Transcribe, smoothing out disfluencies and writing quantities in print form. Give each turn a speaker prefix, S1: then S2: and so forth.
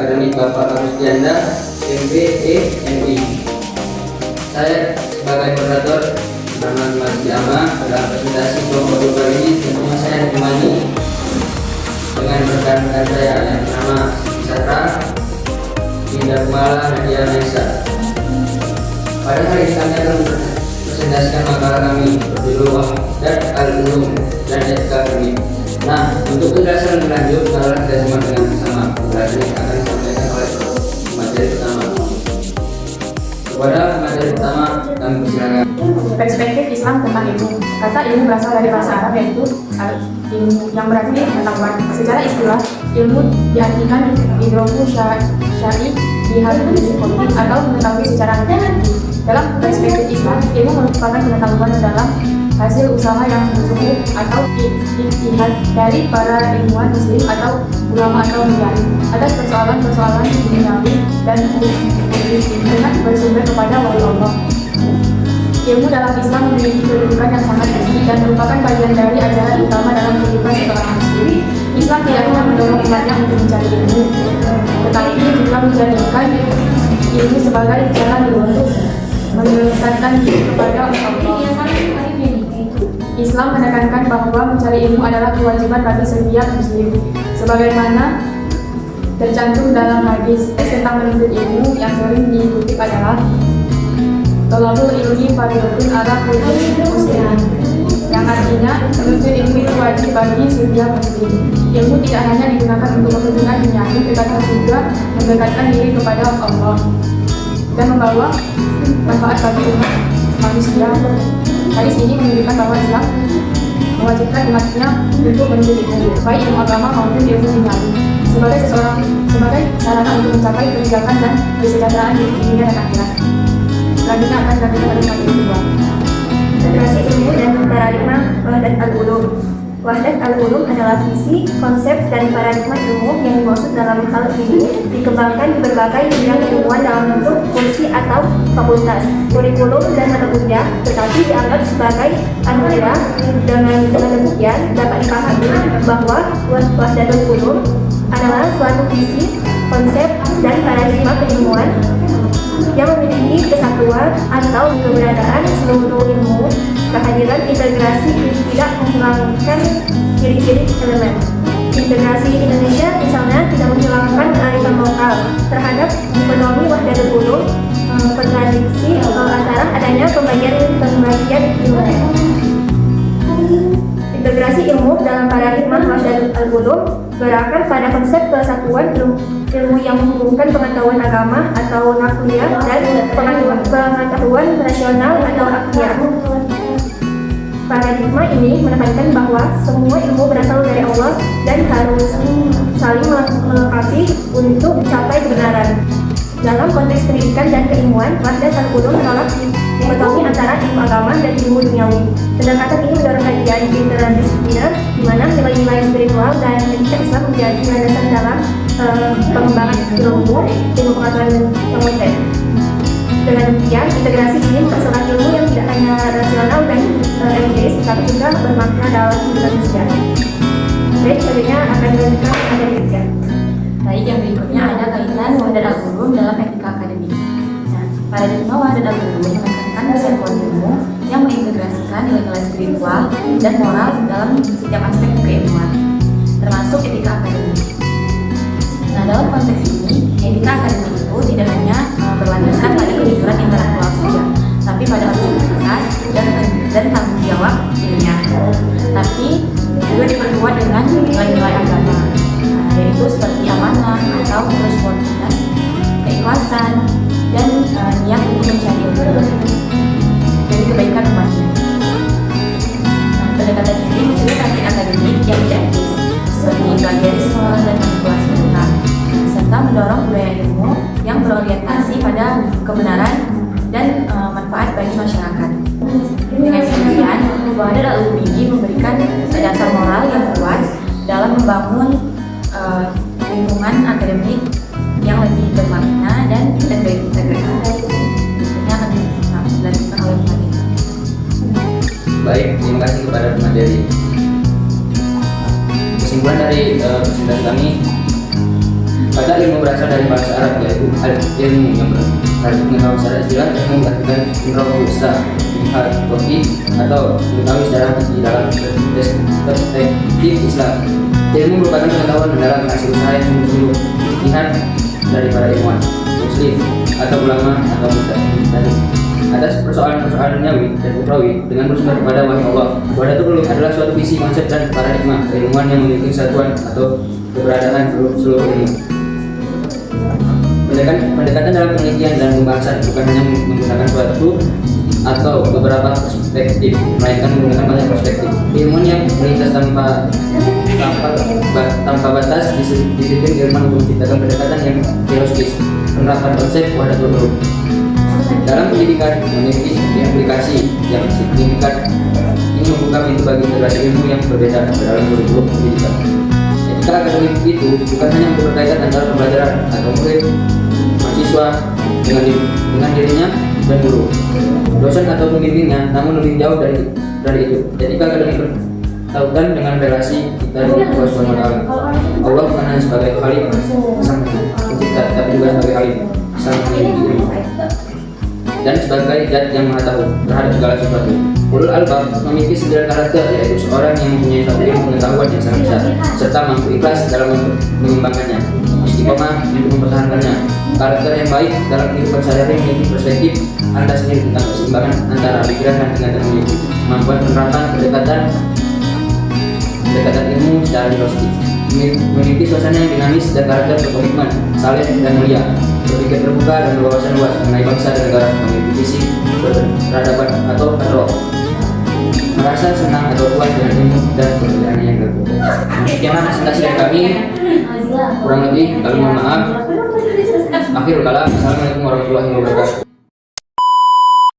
S1: Akademik Bapak Agustianda, MPE/MI. Saya sebagai moderator nama Mas Jama dalam presentasi kelompok 2 kali ini tentunya saya ditemani dengan rekan-rekan saya yang bernama Satra, Dinda Kumala, Nadia Naisa. Pada hari ini kami akan presentasikan makalah kami berjudul Wahdat Al-Ulum dan Etika Akademik. Nah, untuk penjelasan lebih lanjut, mari kita simak dengan bersama. Penjelasan ini akan disampaikan oleh materi pertama. Kepada materi pertama, kami persilakan.
S2: Perspektif Islam tentang ilmu. Kata ilmu berasal dari bahasa Arab yaitu ilmu yang berarti pengetahuan. Secara istilah, ilmu diartikan idroku syar'i bihal psikologi atau mengetahui secara hakiki. Dalam perspektif Islam, ilmu merupakan pengetahuan dalam hasil usaha yang sungguh-sungguh atau ijtihad dari para ilmuwan muslim atau ulama atau mujahid atas persoalan-persoalan duniawi dan dengan bersumber kepada wali Allah. Ilmu dalam Islam memiliki kedudukan yang sangat tinggi dan merupakan bagian dari ajaran utama dalam kehidupan seorang muslim. Islam tidak hanya mendorong umatnya untuk mencari ilmu, tetapi juga menjadikan ilmu sebagai jalan untuk mendekatkan diri kepada Allah. Islam menekankan bahwa mencari ilmu adalah kewajiban bagi setiap muslim, sebagaimana tercantum dalam hadis tentang menuntut ilmu yang sering dikutip adalah Thalabul ilmi fardhun 'ala kulli muslimin, yang artinya menuntut ilmu itu wajib bagi setiap muslim. Ilmu tidak hanya digunakan untuk kepentingan duniawi, tetapi juga mendekatkan diri kepada Allah dan membawa manfaat bagi umat manusia. Hadis ini menunjukkan bahwa Islam mewajibkan umatnya untuk menuntut ilmu, baik ilmu agama maupun ilmu duniawi, sebagai sarana untuk mencapai kebijakan dan kesejahteraan di dunia dan akhirat. Selanjutnya akan kami pada materi kedua.
S3: Integrasi ilmu dan paradigma Wahdat Al-Ulum. Wahdat Al-Ulum adalah visi, konsep, dan paradigma ilmu yang dimaksud dalam hal ini dikembangkan di berbagai bidang ilmuwan dalam bentuk kursi atau fakultas, kurikulum, dan mata kuliah, tetapi dianggap sebagai anugerah. Dengan demikian dapat dipahami bahwa Wahdatul Ulum adalah suatu visi, konsep, dan paradigma keilmuan yang memiliki kesatuan atau keberadaan seluruh ilmu, kehadiran integrasi tidak menghilangkan ciri-ciri elemen. Integrasi Indonesia misalnya tidak menghilangkan kearifan lokal terhadap ekonomi Wahdatul Ulum, kontradiksi antara adanya pembagian ilmu. Integrasi ilmu dalam paradigma Wahdatul Ulum berakar pada konsep kesatuan ilmu yang menghubungkan pengetahuan agama atau nafsiyah dan pengetahuan rasional atau akliyah. Paradigma ini menekankan bahwa semua ilmu berasal dari Allah dan harus saling melengkapi untuk mencapai kebenaran. Dalam konteks pendidikan dan keilmuan, Wahdatul Ulum menolak dikotomi antara ilmu agama dan ilmu duniawi. Pendekatan ini mendorong kajian interdisipliner, di mana nilai-nilai spiritual dan etika Islam menjadi landasan dalam pengembangan ilmu pengetahuan komputer. Dengan demikian, integrasi ini mempersoalkan ilmu yang tidak hanya rasional dan empiris, tetapi juga bermakna dalam kehidupan manusia. Baik, selanjutnya akan dilanjutkan materi ketiga.
S2: Baik, yang berikutnya ada kaitan Wahdat Al-Ulum dalam etika akademik. Nah, paradigma Wahdat Al-Ulum menekankan kesatuan ilmu yang mengintegrasikan nilai-nilai spiritual dan moral dalam setiap aspek keilmuan, termasuk etika akademik. Nah, dalam konteks ini, etika akademik itu tidak hanya berlandaskan pada kejujuran intelektual saja, tapi pada objektivitas dan tanggung jawab ilmiah, tapi juga diperkuat dengan nilai-nilai agama, yaitu seperti amanah atau responsibilitas, keikhlasan, dan niat untuk mencari ilmu dari kebaikan umatnya. Nah, pendekatan ini mencegah praktik akademik yang tidak etis, seperti plagiarisme dan manipulasi data, serta mendorong budaya ilmu yang berorientasi pada kebenaran dan manfaat bagi masyarakat. Dengan demikian, Wahdat Al-Ulum ini memberikan dasar moral yang kuat dalam membangun lingkungan akademik yang lebih bermakna dan berintegrasi. Ini akan dilanjutkan oleh materi.
S1: Baik, terima kasih kepada materi. Kesimpulan dari presentasi kami, Kata ilmu berasal dari bahasa Arab yaitu ilmu yang berarti mengetahui secara istilah ilmu berartikan introduksi kopi atau mengetahui secara di dalam perspektif Islam. Ilmu merupakan pengetahuan mendalam hasil usaha yang sungguh-sungguh lihat dari para ilmuwan muslim atau ulama atau mujtahid atas persoalan-persoalan duniawi dan ukhrawi dengan bersumber kepada wahyu Allah. Wahdatul ulum adalah suatu visi, konsep dan paradigma keilmuan yang memiliki kesatuan atau keberadaan seluruh ilmu. Pendekatan dalam penelitian dan pembahasan bukan hanya menggunakan suatu atau beberapa perspektif, melainkan menggunakan banyak perspektif. Ilmuwan yang melintas tanpa batas, disiplin ilmuwan menciptakan pendekatan yang teoritis, penerapan konsep wahdatul ulum dalam pendidikan memiliki implikasi yang signifikan. Ini membuka pintu bagi integrasi ilmu yang berbeda dalam kurikulum pendidikan. Etika akademik itu bukan hanya untuk berkaitan antara pembelajaran atau murid, mahasiswa dengan dirinya dan guru, dosen atau pembimbingnya, namun lebih jauh dari itu. Etika akademik berkaitan dengan relasi kita dengan Allah Subhanahu wa Ta'ala. Allah bukan hanya sebagai Khalik sang pencipta, tapi juga sebagai Khalik sang pemilik dan sebagai zat yang maha tahu terhadap segala sesuatu. Ulul albab memiliki 9 karakter, yaitu seorang yang mempunyai satu ilmu pengetahuan yang sangat besar serta mampu ikhlas dalam mengembangkannya, istiqomah untuk mempertahankannya. Karakter yang baik dalam kehidupan sehari-hari memiliki perspektif Anda sendiri tentang keseimbangan antara pikiran dan ingatan, memiliki kemampuan penerapan pendekatan ilmu secara holistik, memiliki suasana yang dinamis dan karakter berkomitmen, saleh dan mulia, berpikir terbuka dan berwawasan luas mengenai bangsa dan negara, memiliki visi peradaban atau roh, merasa senang atau puas dengan ilmu dan pekerjaannya yang berbeda. Demikianlah presentasi dari kami, kurang lebih kami mohon maaf. Akhirul kalam, assalamualaikum warahmatullahi wabarakatuh.